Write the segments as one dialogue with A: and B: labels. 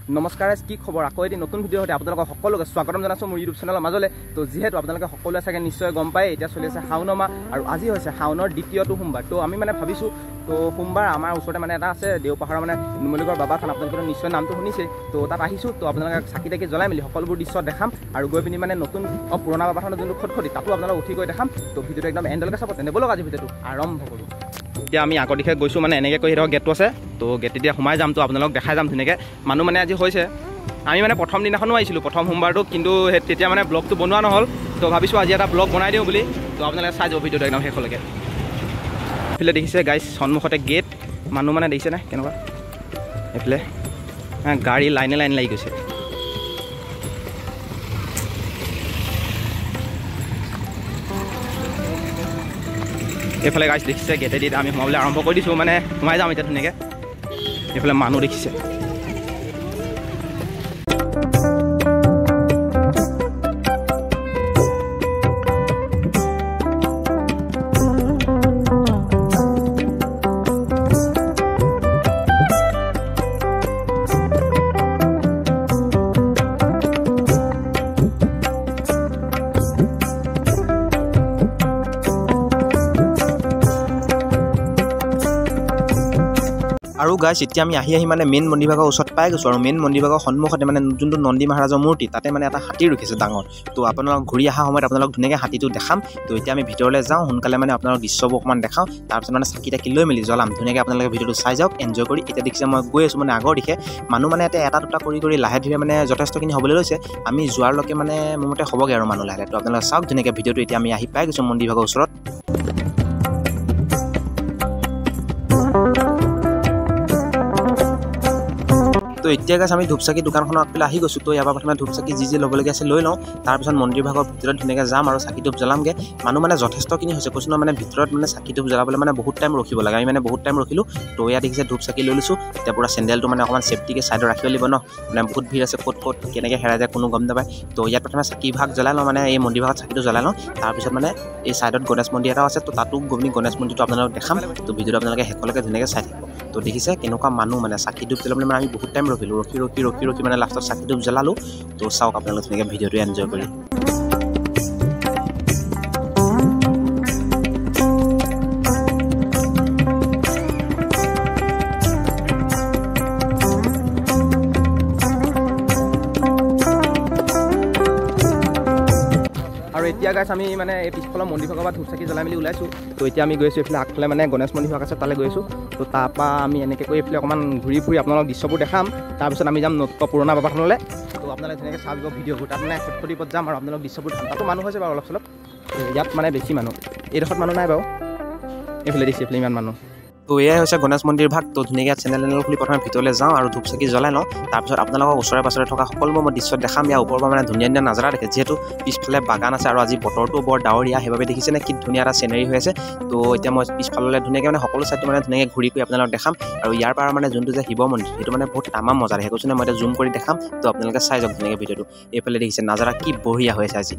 A: নমস্কাৰ, কি খবৰ? আকৌ এটি নতুন ভিডিঅ' সৈতে আপোনালোকক সকলোকে স্বাগতম জনাইছোঁ মোৰ ইউটিউব চেনেলৰ মাজলৈ। তো যিহেতু আপোনালোকে সকলোৱে চাগে নিশ্চয় গম পায়, এতিয়া চলি আছে শাওনৰ মাহ আৰু আজি হৈছে শাওনৰ দ্বিতীয়টো সোমবাৰ। তো আমি মানে ভাবিছোঁ, তো সোমবাৰ আমাৰ ওচৰতে মানে এটা আছে দেওপাহাৰৰ মানে নুমলীগড় বাবা থান, আপোনালোকে নিশ্চয় নামটো শুনিছে। তো তাত আহিছোঁ, তো আপোনালোকে চাকি তাকি জ্বলাই মেলি সকলোবোৰ দৃশ্য দেখাম আৰু গৈ পিনি মানে নতুন পুৰণা বাবা থানৰ যোনটো খটখটি তাতো আপোনালোক উঠি গৈ দেখাম। তো ভিডিঅ'টো একদম এণ্ডলৈকে চাব। তেনে ব'লক আজি ভিডিঅ'টো আৰম্ভ কৰোঁ। এতিয়া আমি আগৰ দিশে গৈছোঁ, মানে এনেকৈ কৈ গেটটো আছে, তো গেট এতিয়া সোমাই যাম, তো আপোনালোকক দেখাই যাম ধুনীয়াকৈ। মানুহ মানে আজি হৈছে, আমি মানে প্ৰথম দিনাখনো আহিছিলোঁ, প্ৰথম সোমবাৰটো, কিন্তু তেতিয়া মানে ব্লগটো বনোৱা নহ'ল। তো ভাবিছোঁ আজি এটা ব্লগ বনাই দিওঁ বুলি। তো আপোনালোকে চাই যাব ভিডিঅ'টো একদম শেষলৈকে। এইফালে দেখিছে গাইজ, সন্মুখতে গেট, মানুহ মানে দেখিছে নাই কেনেকুৱা, এইফালে গাড়ী লাইনে লাইন লাগি গৈছে। এইফালে গাইজ দেখিছে গেটেদি আমি সোমাবলৈ আৰম্ভ কৰি দিছোঁ, মানে সোমাই যাম এতিয়া ধুনীয়াকৈ। এইফালে মানুহ দেখিছে। আৰু গাইজ এতিয়া আমি আহি মানে মেইন মন্দিৰভাগৰ ওচৰত পাই গৈছোঁ, আৰু মেইন মন্দিৰভাগৰ সন্মুখতে মানে যোনটো নন্দী মহাৰাজৰ মূৰ্তি, তাতে মানে এটা হাতী ৰখিছে ডাঙৰ। তো আপোনালোক ঘূৰি অহা সময়ত আপোনালোক ধুনীয়াকৈ হাতীটো দেখাম। তো এতিয়া আমি ভিতৰলৈ যাওঁ, সোনকালে মানে আপোনালোক দৃশ্যবোৰ অকণমান দেখাওঁ, তাৰপিছত মানে চাকি তাকি লৈ মেলি জ্বলাম ধুনীয়াকৈ। আপোনালোকে ভিডিঅ'টো চাই যাওক, এনজয় কৰি। এতিয়া দেখিছে মই গৈ আছোঁ মানে আগৰ দিশে, মানুহ মানে এটা দুটা কৰি লাহে ধীৰে মানে যথেষ্টখিনি হ'বলৈ লৈছে। আমি যোৱাৰলৈকে মানে মোৰ মতে হ'বগৈ আৰু মানুহ লাহে। তো আপোনালোকে চাওক ধুনীয়াকৈ ভিডিঅ'টো। এতিয়া আমি আহি পাই গৈছোঁ মন্দিৰভাগৰ ওচৰত। তো এতিয়া গাইজ আমি ধূপচাকি দোকানখনৰ আগফালে আহি গৈছোঁ। তো ইয়াৰ পৰা প্ৰথমে ধূপচাকি যি ল'বলগীয়া আছে লৈ লওঁ, তাৰপিছত মন্দিৰভাগৰ ভিতৰত ধুনীয়াকৈ যাম আৰু চাকি ধূপ জ্বলামগৈ। মানুহ মানে যথেষ্টখিনি হৈছে, কৈছোঁ মানে ভিতৰত মানে চাকি ধূপ জ্বলাবলৈ মানে বহুত টাইম ৰখিব লাগে। আমি মানে বহুত টাইম ৰখিলোঁ। তো ইয়াত দেখিছে ধূপচাকি লৈ লৈছোঁ। এতিয়া পূৰা চেণ্ডেলটো মানে অকণমান ছেফটিকৈ ছাইডত ৰাখিব লাগিব ন, মানে বহুত ভিৰ আছে, ক'ত কেনেকৈ হেৰাই যায় কোনো গম নাপায়। তো ইয়াত প্ৰথমে চাকিভাগ জ্বলাই লওঁ, মানে এই মন্দিৰভাগত চাকিটো জ্বলাই লওঁ। তাৰপিছত মানে এই ছাইডত গণেশ মন্দিৰ এটাও আছে, তো তাতো গৈ গণেশ মন্দিৰটো আপোনালোকক দেখাম। তো ভিডিঅ'টো আপোনালোকে শেষলৈকে ধুনীয়াকৈ চাই থাকিব। তো দেখিছে কেনেকুৱা মানুহ, মানে চাকি ধূপ জ্বলাবলৈ মানে আমি বহুত টাইম ৰখিলোঁ, ৰখি মানে লাষ্টত চাকি ধূপ জ্বলালোঁ। তো চাওক আপোনালোকে ধুনীয়াকৈ ভিডিঅ'টো এনজয় কৰি। আৰু এতিয়া গাইছ আমি মানে এই পিছফালৰ মন্দিৰভাগৰ পৰা ধূপচাকি জ্বলাই মেলি ওলাইছোঁ। তো এতিয়া আমি গৈছোঁ এইফালে আগফালে মানে গণেশ মন্দিৰভাগ আছে, তালৈ গৈছোঁ। তো তাৰপৰা আমি এনেকৈ কৰি এইফালে অকণমান ঘূৰি ফুৰি আপোনালোক দৃশ্যবোৰ দেখাম। তাৰপিছত আমি যাম পুৰণা বাবা থানলৈ। তো আপোনালোকে ধুনীয়াকৈ চাই দিব ভিডিঅ'বোৰ। তাত মানে খটখটিত যাম আৰু আপোনালোক দৃশ্যবোৰ চাম। তাতো মানুহ হৈছে বাৰু অলপ চলপ, ইয়াত মানে বেছি মানুহ, এইডোখৰত মানুহ নাই বাৰু। এইফালে দিছে, এইফালে ইমান মানুহ। তো এয়াই হৈছে গণেশ মন্দিৰ ভাগ। তো ধুনীয়াকৈ চেনেল খুলি প্ৰথমে ভিতৰলৈ যাওঁ আৰু ধূপচাকি জ্বলাই লওঁ। তাৰপিছত আপোনালোকক ওচৰে পাছৰে থকা সকলোবোৰ মই দৃশ্য দেখাম। ইয়াৰ ওপৰৰ পৰা মানে ধুনীয়া নাজাৰা দেখে, যিহেতু পিছফালে বাগান আছে আৰু আজি বতৰটো বৰ ডাৱৰীয়া, সেইবাবে দেখিছেনে কি ধুনীয়া এটা চিনেৰি হৈ আছে। তো এতিয়া মই পিছফাললৈ ধুনীয়াকৈ মানে সকলো চাইডটো মানে ধুনীয়াকৈ ঘূৰি কৰি আপোনালোকক দেখাম। আৰু ইয়াৰ পৰা মানে যোনটো যে শিৱ মন্দিৰ, সেইটো মানে বহুত তামাম মজা দেখে, কৈছোঁ নে। মই এতিয়া জুম কৰি দেখাম, তো আপোনালোকে চাই যাওক ধুনীয়াকৈ ভিডিঅ'টো। এইফালে দেখিছে নাজাৰা কি বঢ়িয়া হৈ আছে আজি।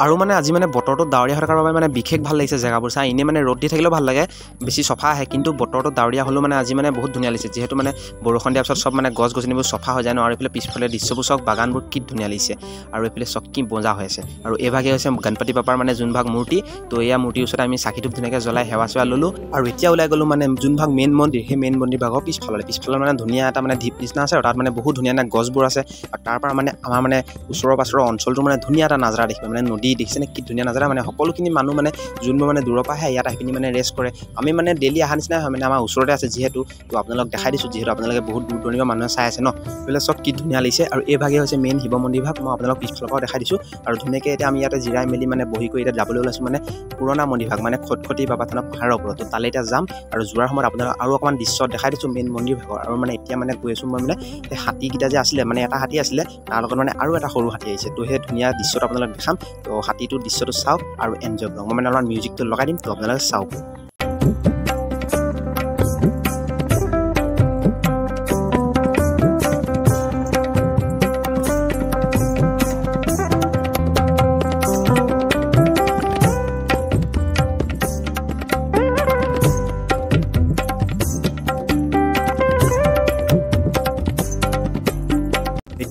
A: আৰু মানে আজি মানে বতৰটো ডাৱৰীয়া হৈ থকাৰ বাবে মানে বিশেষ ভাল লাগিছে জেগাবোৰ চাই। এনেই মানে ৰ'দ দি থাকিলেও ভাল লাগে, বেছি চফা আহে, কিন্তু বতৰটো ডাৱৰীয়া হ'লেও মানে আজি মানে বহুত ধুনীয়া লাগিছে, যিহেতু মানে বৰষুণ দিয়াৰ পিছত চব মানে গছ গছনিবোৰ চফা হৈ যায় ন। আৰু এইফালে পিছফালে দৃশ্যবোৰ চাওক, বাগানবোৰ কি ধুনীয়া লাগিছে, আৰু এইফালে চব কি বজা হৈ আছে। আৰু এইভাগে হৈছে গণপতি বাপাৰ মানে যোনভাগ মূৰ্তি। তো এয়া মূৰ্তিৰ ওচৰত আমি চাকি ধূপ ধুনীয়াকৈ জ্বলাই সেৱা চেৱা ল'লোঁ। আৰু এতিয়া ওলাই গ'লোঁ মানে যোনভাগ মেইন মন্দিৰ, সেই মেইন মন্দিৰ ভাগৰ পিছফালে মানে ধুনীয়া এটা মানে ঢিপ নিচিনা আছে, আৰু তাত মানে বহুত ধুনীয়া গছবোৰ আছে। আৰু তাৰ পৰা মানে আমাৰ মানে ওচৰৰ পাছৰৰ অঞ্চলটো মানে ধুনীয়া এটা নাজাৰা দেখিব, মানে নদী দেখিছেনে কি ধুনীয়া নাজাৰা। মানে সকলোখিনি মানুহ মানে যোনবোৰ মানে দূৰৰ পৰা আহে, ইয়াত আহি পিনি মানে ৰেষ্ট কৰে। আমি মানে ডেইলি অহা নিচিনাই হয়, মানে আমাৰ ওচৰতে আছে যিহেতু। তো আপোনালোক দেখাই দিছোঁ, যিহেতু আপোনালোকে বহুত দূৰ দূৰণিৰ মানুহে চাই আছে ন। এইবিলাক চব কি ধুনীয়া লাগিছে। আৰু এই ভাগে হৈছে মেইন শিৱ মন্দিৰ ভাগ, মই আপোনালোক পিছফালৰ পৰাও দেখাই দিছোঁ। আৰু ধুনীয়াকৈ এতিয়া আমি ইয়াতে জিৰাই মেলি মানে বহি কৰি এতিয়া যাবলৈ ওলাইছোঁ মানে পুৰণা মন্দিৰ ভাগ, মানে খটখটি বাবা থানৰ পাহাৰৰ ওপৰত। তো তালৈ এতিয়া যাম, আৰু যোৱাৰ সময়ত আপোনালোক আৰু অকণমান দৃশ্য দেখাই দিছোঁ মেইন মন্দিৰ ভাগৰ। আৰু মানে এতিয়া মানে গৈ আছোঁ মই মানে সেই হাতীকেইটা যে আছিলে, মানে এটা হাতী আছিলে, তাৰ লগত মানে আৰু এটা সৰু হাতী আহিছে। তো সেই ধুনীয়া দৃশ্যটো আপোনালোক দেখাম। তো হাতীটোৰ দৃশ্যটো চাওক আৰু এনজয় কৰক। মই মানে অলপমান মিউজিকটো লগাই দিম, তো আপোনালোকে চাওক।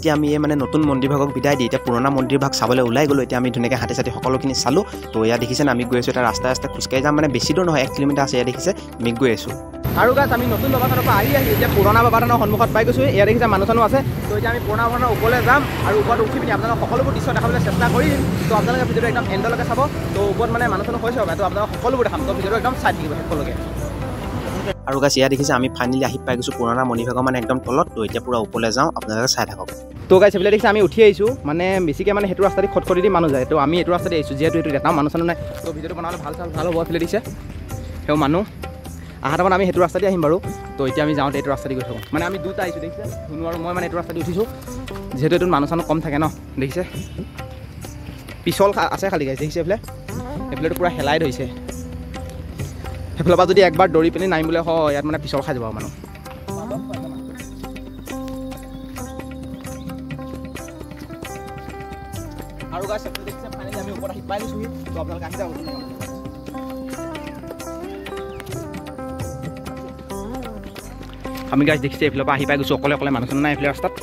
A: এতিয়া আমি এই মানে নতুন মন্দিৰভাগক বিদায় দি এতিয়া পুৰণা মন্দিৰভাগ চাবলৈ ওলাই গ'লোঁ এতিয়া আমি ধুনীয়াকৈ হাতী চাতি সকলোখিনি চালোঁ তো ইয়াত দেখিছে আমি গৈ আছোঁ এটা ৰাস্তাই খোজকাঢ়ি যাম মানে বেছি দূৰ নহয় 1 কিলোমিটাৰ আছে ইয়াত দেখিছে আমি গৈ আছোঁ আৰু গাছ আমি নতুন বাবাথানৰ পৰা আহি এতিয়া পুৰণা বাবাথানৰ সন্মুখত পাই গৈছোঁ ইয়াত দেখিছে মানুহ চানুহ আছে তো এতিয়া আমি পুৰণা বাবাথানৰ ওপৰলৈ যাম আৰু ওপৰত উঠি পিনি আপোনালোকক সকলোবোৰ দৃশ্য দেখাবলৈ চেষ্টা কৰিম তো আপোনালোকে ভিডিঅ'টো একদম এণ্ডলৈকে চাব তো ওপৰত মানে মানুহ চানুহ হৈছে তো আপোনালোকক সকলোবোৰ দেখাম তো ভিডিঅ'টো একদম চাই থাকিব সকলোকে আৰু গাছ ইয়াত দেখিছে আমি ফাইনেলি আহি পাই গৈছোঁ পুৰণা মন্দিৰভাগৰ মানে একদম তলত তো এতিয়া পূৰা ওপৰলৈ যাওঁ আপোনালোকে চাই থাকক তো গাইছ এইবিলাক দেখিছে আমি উঠি আহিছোঁ মানে বেছিকৈ মানে সেইটো ৰাস্তাতে খটখটি দি মানুহ যায় তো আমি এইটো ৰাস্তাতে আহিছোঁ যিহেতু এইটো দেখাওঁ মানুহ চানুহ নাই তো ভিডিঅ'টো বনাবলৈ ভাল হ'ব এইফালে দিছে সেই মানুহ আহা টাইমত আমি সেইটো ৰাস্তাতে আহিম বাৰু তো এতিয়া আমি যাওঁতে এইটো ৰাস্তাতে গৈ থাকোঁ মানে আমি দুটা আহিছোঁ দেখিছে ধুনু আৰু মই মানে এইটো ৰাস্তাতে উঠিছোঁ যিহেতু এইটোত মানুহ চানুহ কম থাকে ন দেখিছে পিছল আছে খালি গাইছে দেখিছে এইফালেতো পূৰা হেলাই ধৰিছে সেইফালৰ পৰা যদি একবাৰ দৌৰি পিনি নামিবলৈ হয় ইয়াত মানে পিছল খাই যাব মানুহ আৰু গাইছ দেখিছে ফাইনেলি আমি ওপৰত আহি পাই গৈছোঁহি তো আপোনালোকে আহি যাব আমি গাইছ দেখিছে এইফালৰ পৰা আহি পাই গৈছোঁ অকলে মানুহ চানুহ নাই এইফালে ৰাস্তাত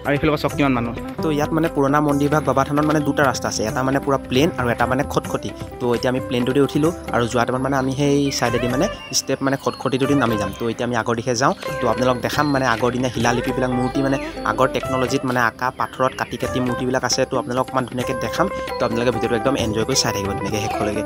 A: আৰু এইফালৰ পৰা শক্তিমান মানুহ তো ইয়াত মানে পুৰণা মন্দিৰভাগ বাবাথানত মানে দুটা ৰাস্তা আছে এটা মানে পূৰা প্লেন আৰু এটা মানে খটখটি তো এতিয়া আমি প্লেনটোতে উঠিলোঁ আৰু যোৱা টাইমত মানে আমি সেই ছাইডেদি মানে ষ্টেপ মানে খটখটিটোদি নামি যাম তো এতিয়া আমি আগৰ দিশে যাওঁ তো আপোনালোক দেখাম মানে আগৰ দিনা শিলালিপিবিলাক মূৰ্তি মানে আগৰ টেকন'লজিত মানে আঁকা পাথৰত কাটি মূৰ্তিবিলাক আছে তো আপোনালোক অকণমান ধুনীয়াকৈ দেখাম তো আপোনালোকে ভিডিঅ'টো একদম এনজয় কৰি চাই থাকিব ধুনীয়াকৈ শেষলৈকে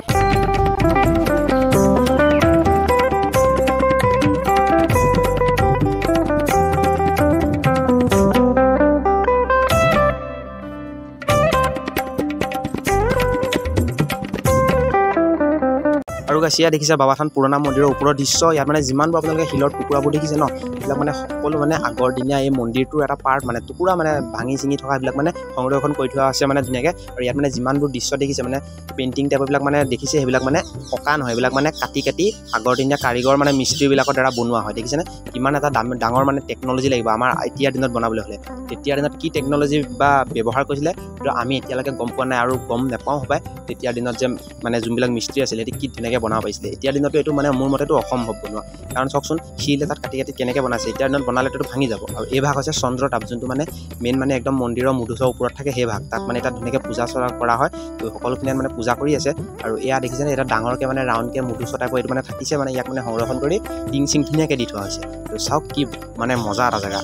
A: আৰু গাইছ ইয়াত দেখিছে বাবাথান পুৰণা মন্দিৰৰ ওপৰৰ দৃশ্য ইয়াত মানে যিমানবোৰ আপোনালোকে শিলৰ টুকুৰাবোৰ দেখিছে ন এইবিলাক মানে সকলো মানে আগৰ দিনীয়া এই মন্দিৰটোৰ এটা পাৰ্ট মানে টুকুৰা মানে ভাঙি চিঙি থকা এইবিলাক মানে সংৰক্ষণ কৰি থোৱা আছে মানে ধুনীয়াকৈ আৰু ইয়াত মানে যিমানবোৰ দৃশ্য দেখিছে মানে পেইণ্টিং টাইপবিলাক মানে দেখিছে সেইবিলাক মানে পকা নহয় এইবিলাক মানে কাটি আগৰ দিনীয়া কাৰিকৰ মানে মিস্ত্ৰীবিলাকৰ দ্বাৰা বনোৱা হয় দেখিছেনে কিমান এটা ডাঙৰ মানে টেকন'লজি লাগিব আমাৰ এতিয়াৰ দিনত বনাবলৈ হ'লে তেতিয়াৰ দিনত কি টেকন'লজি বা ব্যৱহাৰ কৰিছিলে তো আমি এতিয়ালৈকে গম পোৱা নাই আৰু গম নাপাওঁ হ'বাই তেতিয়াৰ দিনত যে মানে যোনবিলাক মিস্ত্ৰী আছিলে সেইটো কি ধুনীয়াকৈ বনাব পাৰিছিলে এতিয়াৰ দিনতো এইটো মানে মোৰ মতেতো অসম্ভৱ বনোৱা কাৰণ চাওকচোন শিল এটাত কাটি কেনেকৈ বনাইছে এতিয়াৰ দিনত বনালেতো ভাঙি যাব আৰু এই ভাগ হৈছে চন্দ্ৰতাপ যোনটো মানে মেইন মানে একদম মন্দিৰৰ মুধচৰ ওপৰত থাকে সেই ভাগ তাত মানে তাত ধুনীয়াকৈ পূজা চৰা কৰা হয় তো সকলোখিনি মানে পূজা কৰি আছে আৰু এয়া দেখিছেনে এটা ডাঙৰকৈ মানে ৰাউণ্ডকৈ মুধচ টাইপৰ এইটো মানে থাকিছে মানে ইয়াক মানে সংৰক্ষণ কৰি টিং চিং ধুনীয়াকৈ দি থোৱা হৈছে তো চাওক কি মানে মজা এটা জেগা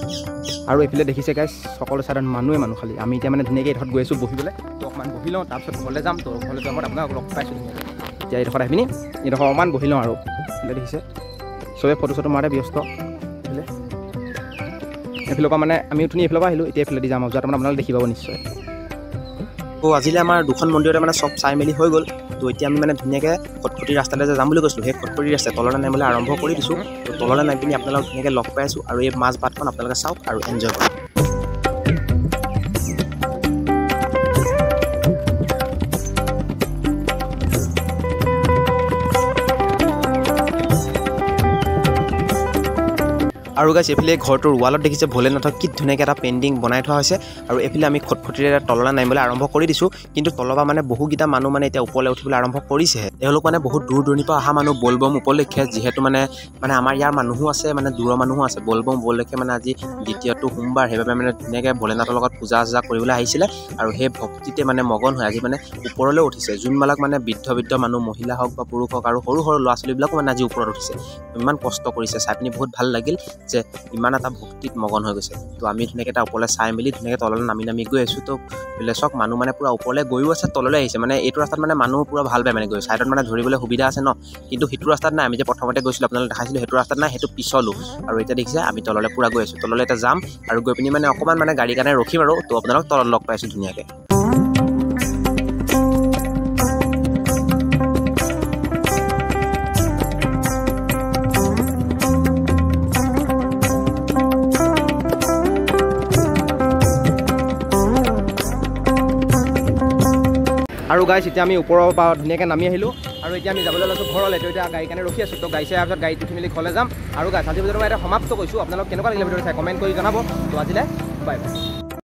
A: আৰু এইফালে দেখিছে গাইছ সকলো চাইডত মানুহ খালি আমি এতিয়া মানে ধুনীয়াকৈ এইডোখৰত গৈ আছোঁ বহিবলৈ তো অকণমান বহি লওঁ তাৰপিছত ঘৰলৈ যাম তো ঘৰলৈ যোৱাৰ আপোনাক লগ পাইছোঁ ধুনীয়াকৈ এতিয়া এইডোখৰত আহি পিনি এইডোখৰ অকণমান বহি লওঁ আৰু দেখিছে চবে ফটো চটো মাৰোঁতে ব্যস্ত এইফালৰ পৰা মানে আমি উঠনি এইফালৰ পৰা আহিলোঁ এতিয়া এইফালে দি যাম যোৱাত মানে আপোনালোকে দেখি পাব নিশ্চয় তো আজিলৈ আমাৰ দুখন মন্দিৰতে মানে চব চাই মেলি হৈ গ'ল তো এতিয়া আমি মানে ধুনীয়াকৈ খটখটি ৰাস্তালৈ যাম বুলি কৈছিলোঁ সেই খটখটি ৰাস্তাই তললৈ নামিবলৈ আৰম্ভ কৰি দিছোঁ তো তললৈ নামি পিনি আপোনালোক ধুনীয়াকৈ লগ পাই আছোঁ আৰু এই মাছ ভাতখন আপোনালোকে চাওক আৰু এনজয় কৰক আৰু গাইছ এইফালে ঘৰটোৰ ৱালত দেখিছে ভোলেনাথক কি ধুনীয়াকৈ এটা পেইণ্টিং বনাই থোৱা হৈছে আৰু এইফালে আমি খটখটিৰে তললৈ নামিবলৈ আৰম্ভ কৰি দিছোঁ কিন্তু তলৰ পৰা মানে বহুকেইটা মানুহ মানে এতিয়া ওপৰলৈ উঠিবলৈ আৰম্ভ কৰিছেহে তেওঁলোক মানে বহুত দূৰ দূৰণিৰ পৰা অহা মানুহ বলবম উপলক্ষে যিহেতু মানে আমাৰ ইয়াৰ মানুহো আছে মানে দূৰৰ মানুহো আছে বলবম উপলক্ষে মানে আজি দ্বিতীয়টো সোমবাৰ সেইবাবে মানে ধুনীয়াকৈ ভোলেনাথৰ লগত পূজা চূজা কৰিবলৈ আহিছিলে আৰু সেই ভক্তিতে মানে মগন হৈ আজি মানে ওপৰলৈ উঠিছে যোনবিলাক মানে বৃদ্ধ মানুহ মহিলা হওক বা পুৰুষ হওক আৰু সৰু ল'ৰা ছোৱালীবিলাকো মানে আজি ওপৰত উঠিছে ইমান কষ্ট কৰিছে চাই পিনি বহুত ভাল লাগিল যে ইমান এটা ভক্তিত মগন হৈ গৈছে তো আমি ধুনীয়াকৈ এটা ওপৰলৈ চাই মেলি ধুনীয়াকৈ তললৈ নামি গৈ আছোঁ তো বোলে চক মানুহ মানে পূৰা ওপৰলৈ গৈও আছে তললৈ আহিছে মানে এইটো ৰাস্তাত মানে মানুহ পূৰা ভাল পায় মানে গৈ ছাইডত মানে ধৰিবলৈ সুবিধা আছে ন কিন্তু সেইটো ৰাস্তাত নাই আমি যে প্ৰথমতে গৈছিলোঁ আপোনালোকে দেখাইছিলোঁ সেইটো ৰাস্তাত নাই সেইটো পিছলোঁ আৰু এতিয়া দেখিছে আমি তললৈ পূৰা গৈ আছোঁ তললৈ এতিয়া যাম আৰু গৈ পিনি মানে অকণমান মানে গাড়ীৰ কাৰণে ৰখিম আৰু তো আপোনালোক তলত লগ পাইছোঁ ধুনীয়াকৈ আৰু গাইছ এতিয়া আমি ওপৰৰ পৰা ধুনীয়াকৈ নামি আহিলোঁ আৰু এতিয়া আমি যাবলৈ লৈছোঁ ঘৰলৈ তো এতিয়া গাড়ীৰ কাৰণে ৰখি আছোঁ তো গাড়ী চাই অহাৰ পিছত গাড়ীত উঠি মেলি ঘৰলৈ যাম আৰু গাইছ আজি ভিডিঅ'টো মই এটা সমাপ্ত কৰিছোঁ আপোনালোক কেনেকুৱা লাগিলে ভিডিঅ'টো চাই কমেণ্ট কৰি জনাব তো আজিলৈ বাই বাই